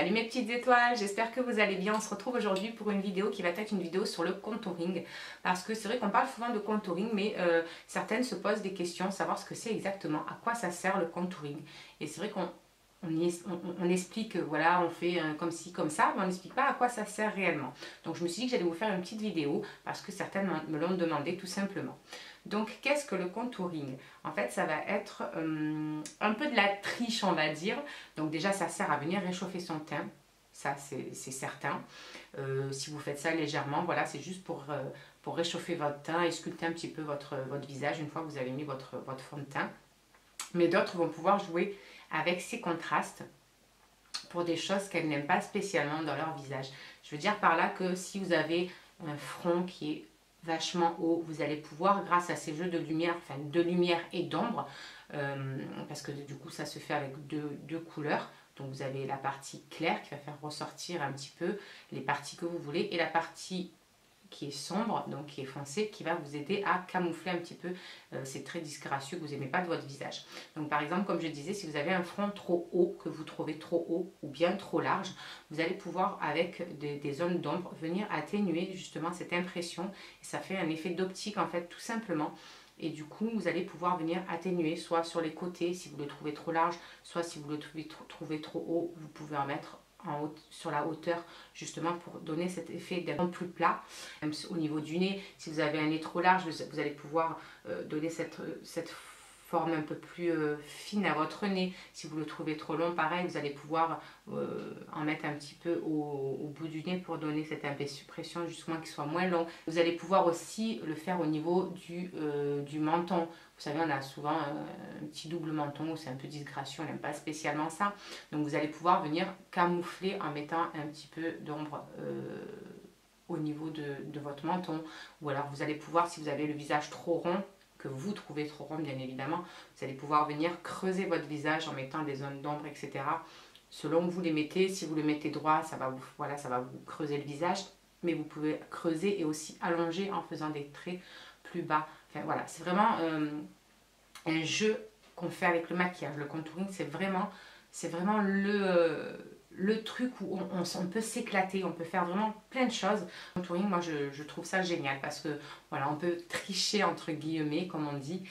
Salut mes petites étoiles, j'espère que vous allez bien. On se retrouve aujourd'hui pour une vidéo qui va être une vidéo sur le contouring. Parce que c'est vrai qu'on parle souvent de contouring, mais certaines se posent des questions, savoir ce que c'est exactement, à quoi ça sert le contouring. Et c'est vrai on explique, voilà, on fait comme ci, comme ça, mais on n'explique pas à quoi ça sert réellement. Donc je me suis dit que j'allais vous faire une petite vidéo, parce que certaines me l'ont demandé tout simplement. Donc qu'est-ce que le contouring? En fait ça va être un peu de la triche on va dire. Donc déjà ça sert à venir réchauffer son teint, ça c'est certain. Si vous faites ça légèrement, voilà, c'est juste pour réchauffer votre teint et sculpter un petit peu votre visage une fois que vous avez mis votre fond de teint. Mais d'autres vont pouvoir jouer avec ces contrastes pour des choses qu'elles n'aiment pas spécialement dans leur visage. Je veux dire par là que si vous avez un front qui est vachement haut, vous allez pouvoir, grâce à ces jeux de lumière, enfin de lumière et d'ombre, parce que du coup ça se fait avec deux couleurs. Donc vous avez la partie claire qui va faire ressortir un petit peu les parties que vous voulez et la partie qui est sombre, donc qui est foncé, qui va vous aider à camoufler un petit peu ces traits disgracieux que vous n'aimez pas de votre visage. Donc par exemple, comme je disais, si vous avez un front trop haut, que vous trouvez trop haut ou bien trop large, vous allez pouvoir avec des zones d'ombre venir atténuer justement cette impression et ça fait un effet d'optique en fait tout simplement. Et du coup, vous allez pouvoir venir atténuer soit sur les côtés si vous le trouvez trop large, soit si vous le trouvez trop haut, vous pouvez en mettre en haut, sur la hauteur justement pour donner cet effet d'un plus plat. Même au niveau du nez, si vous avez un nez trop large, vous allez pouvoir donner cette forme un peu plus fine à votre nez. Si vous le trouvez trop long, pareil, vous allez pouvoir en mettre un petit peu au bout du nez pour donner cette impression justement qu'il soit moins long. Vous allez pouvoir aussi le faire au niveau du menton. Vous savez, on a souvent un petit double menton où c'est un peu disgracieux, on n'aime pas spécialement ça. Donc vous allez pouvoir venir camoufler en mettant un petit peu d'ombre au niveau de votre menton. Ou alors vous allez pouvoir, si vous avez le visage trop rond, que vous trouvez trop rond bien évidemment, vous allez pouvoir venir creuser votre visage en mettant des zones d'ombre, etc. Selon où vous les mettez, si vous le mettez droit, ça va vous creuser le visage, mais vous pouvez creuser et aussi allonger en faisant des traits plus bas. Enfin voilà, c'est vraiment un jeu qu'on fait avec le maquillage. Le contouring, c'est vraiment le truc où on peut s'éclater, on peut faire vraiment plein de choses. Le contouring, moi je trouve ça génial parce que voilà, on peut tricher entre guillemets, comme on dit,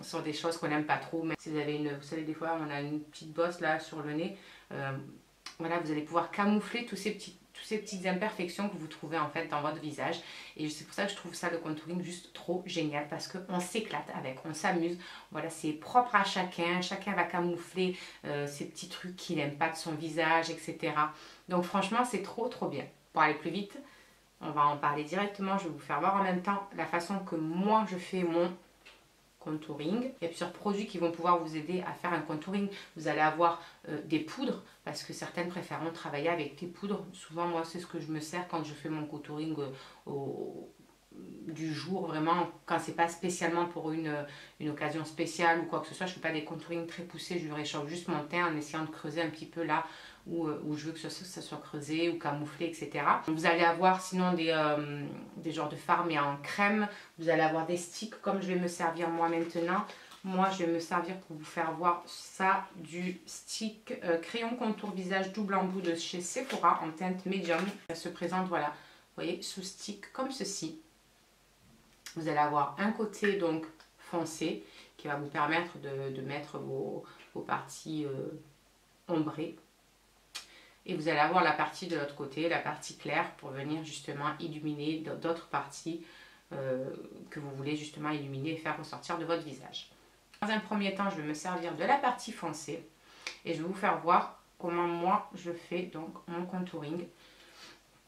sur des choses qu'on n'aime pas trop. Même si vous avez vous savez, des fois on a une petite bosse là sur le nez, voilà, vous allez pouvoir camoufler toutes ces petites imperfections que vous trouvez en fait dans votre visage. Et c'est pour ça que je trouve ça, le contouring, juste trop génial parce qu'on s'éclate avec, on s'amuse. Voilà, c'est propre à chacun, chacun va camoufler ces petits trucs qu'il n'aime pas de son visage, etc. Donc franchement, c'est trop bien. Pour aller plus vite, on va en parler directement. Je vais vous faire voir en même temps la façon que moi je fais mon contouring. Il y a plusieurs produits qui vont pouvoir vous aider à faire un contouring. Vous allez avoir des poudres, parce que certaines préfèrent travailler avec des poudres. Souvent, moi, c'est ce que je me sers quand je fais mon contouring du jour, vraiment, quand c'est pas spécialement pour une occasion spéciale ou quoi que ce soit. Je fais pas des contouring très poussés, je réchauffe juste mon teint en essayant de creuser un petit peu là où je veux que ça soit creusé ou camouflé, etc. Vous allez avoir sinon des genres de fards mais en crème. Vous allez avoir des sticks comme je vais me servir moi maintenant. Moi je vais me servir pour vous faire voir ça, du stick crayon contour visage double embout de chez Sephora en teinte médium. Ça se présente, voilà, vous voyez, sous stick comme ceci. Vous allez avoir un côté donc foncé qui va vous permettre de mettre vos parties ombrées. Et vous allez avoir la partie de l'autre côté, la partie claire, pour venir justement illuminer d'autres parties que vous voulez justement illuminer et faire ressortir de votre visage. Dans un premier temps, je vais me servir de la partie foncée et je vais vous faire voir comment moi je fais donc mon contouring.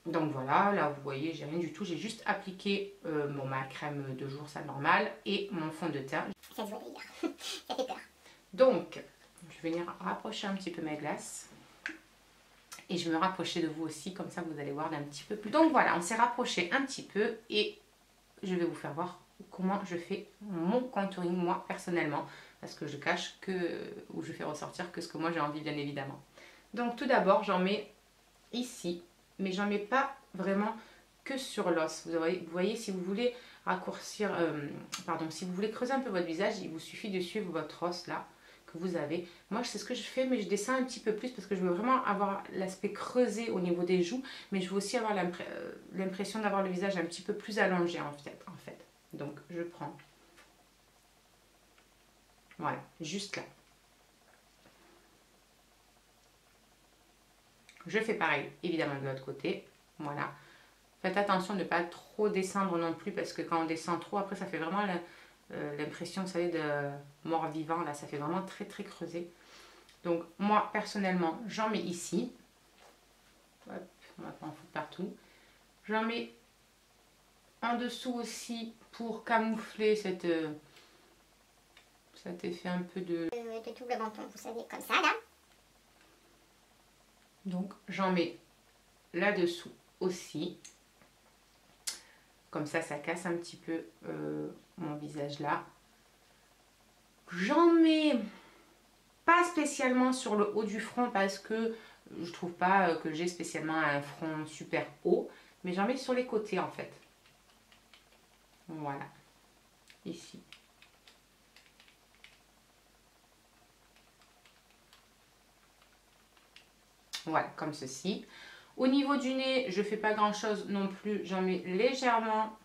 Donc voilà, là vous voyez, j'ai rien du tout, j'ai juste appliqué ma crème de jour, ça normal, et mon fond de teint. Ça se voit d'ailleurs, ça fait peur. Donc, je vais venir rapprocher un petit peu mes glaces. Et je vais me rapprocher de vous aussi, comme ça vous allez voir d'un petit peu plus. Donc voilà, on s'est rapproché un petit peu et je vais vous faire voir comment je fais mon contouring, moi personnellement. Parce que je cache ou je fais ressortir que ce que moi j'ai envie, bien évidemment. Donc tout d'abord, j'en mets ici, mais j'en mets pas vraiment que sur l'os. Vous voyez, si vous voulez raccourcir, si vous voulez creuser un peu votre visage, il vous suffit de suivre votre os là, que vous avez. Moi, c'est ce que je fais, mais je descends un petit peu plus parce que je veux vraiment avoir l'aspect creusé au niveau des joues, mais je veux aussi avoir l'impression d'avoir le visage un petit peu plus allongé en fait. Donc, je prends, voilà, juste là. Je fais pareil, évidemment, de l'autre côté, voilà. Faites attention de ne pas trop descendre non plus, parce que quand on descend trop, après, ça fait vraiment l'impression, vous savez, de mort-vivant, là, ça fait vraiment très, très creusé. Donc, moi, personnellement, j'en mets ici. Hop, on va pas en foutre partout. J'en mets en dessous aussi pour camoufler cet effet un peu de double menton, vous savez, comme ça, là. Donc, j'en mets là-dessous aussi. Comme ça casse un petit peu mon visage là. J'en mets pas spécialement sur le haut du front parce que je trouve pas que j'ai spécialement un front super haut. Mais j'en mets sur les côtés en fait. Voilà. Ici. Voilà, comme ceci. Au niveau du nez, je fais pas grand chose non plus. J'en mets légèrement.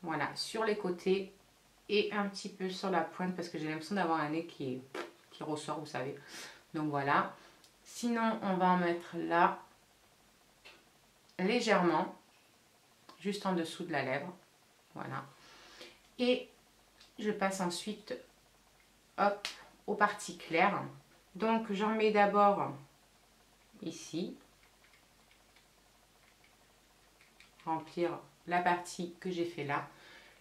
Voilà, sur les côtés et un petit peu sur la pointe parce que j'ai l'impression d'avoir un nez qui ressort, vous savez. Donc voilà. Sinon, on va en mettre là, légèrement, juste en dessous de la lèvre. Voilà. Et je passe ensuite, hop, aux parties claires. Donc j'en mets d'abord ici. Remplir la partie que j'ai fait là.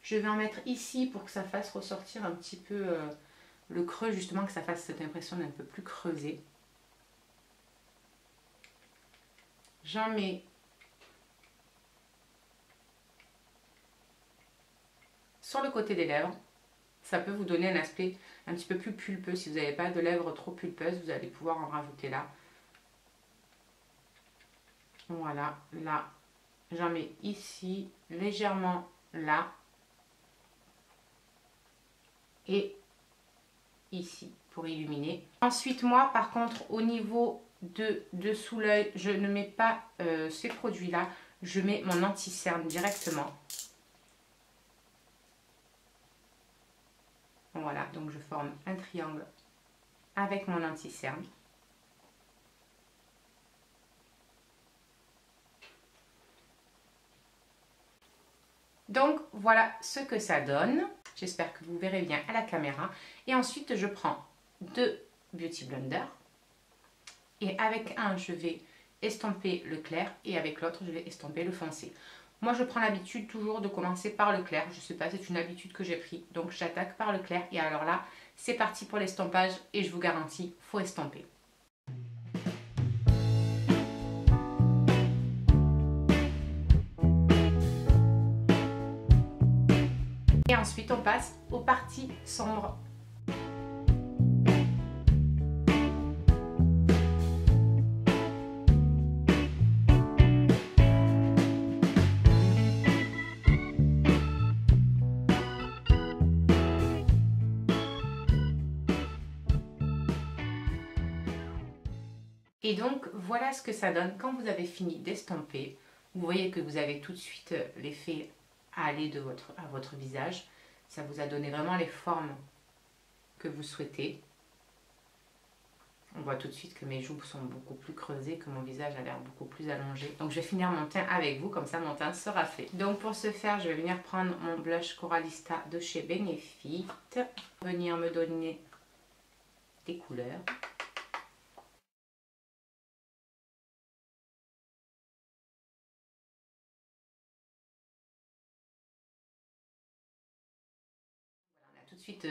Je vais en mettre ici pour que ça fasse ressortir un petit peu le creux, justement, que ça fasse cette impression d'un peu plus creusé. J'en mets sur le côté des lèvres. Ça peut vous donner un aspect un petit peu plus pulpeux. Si vous n'avez pas de lèvres trop pulpeuses, vous allez pouvoir en rajouter là. Voilà, là. J'en mets ici, légèrement là. Et ici, pour illuminer. Ensuite, moi, par contre, au niveau de dessous l'œil, je ne mets pas ces produits-là. Je mets mon anti-cerne directement. Voilà, donc je forme un triangle avec mon anti-cerne. Donc voilà ce que ça donne. J'espère que vous verrez bien à la caméra. Et ensuite, je prends deux Beauty Blender. Et avec un, je vais estomper le clair et avec l'autre, je vais estomper le foncé. Moi, je prends l'habitude toujours de commencer par le clair. Je ne sais pas, c'est une habitude que j'ai pris. Donc, j'attaque par le clair. Et alors là, c'est parti pour l'estompage. Et je vous garantis, il faut estomper. Et ensuite, on passe aux parties sombres. Et donc, voilà ce que ça donne quand vous avez fini d'estomper. Vous voyez que vous avez tout de suite l'effet à aller à votre visage. Ça vous a donné vraiment les formes que vous souhaitez. On voit tout de suite que mes joues sont beaucoup plus creusées, que mon visage a l'air beaucoup plus allongé. Donc, je vais finir mon teint avec vous, comme ça mon teint sera fait. Donc, pour ce faire, je vais venir prendre mon blush Coralista de chez Benefit. Venir me donner des couleurs. Tout de suite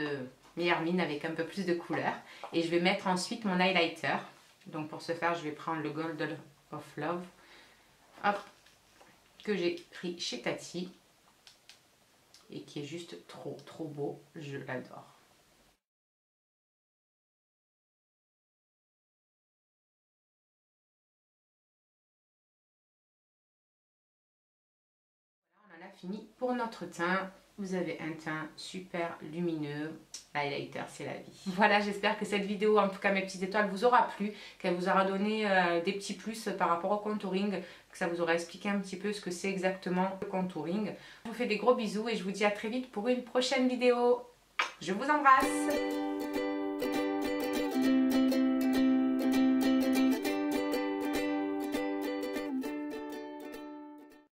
meilleure mine avec un peu plus de couleur. Et je vais mettre ensuite mon highlighter. Donc pour ce faire, je vais prendre le Golden of Love. Hop, que j'ai pris chez Tati. Et qui est juste trop beau. Je l'adore. Voilà, on en a fini pour notre teint. Vous avez un teint super lumineux. L'highlighter, c'est la vie. Voilà, j'espère que cette vidéo, en tout cas mes petites étoiles, vous aura plu, qu'elle vous aura donné des petits plus par rapport au contouring, que ça vous aura expliqué un petit peu ce que c'est exactement le contouring. Je vous fais des gros bisous et je vous dis à très vite pour une prochaine vidéo. Je vous embrasse!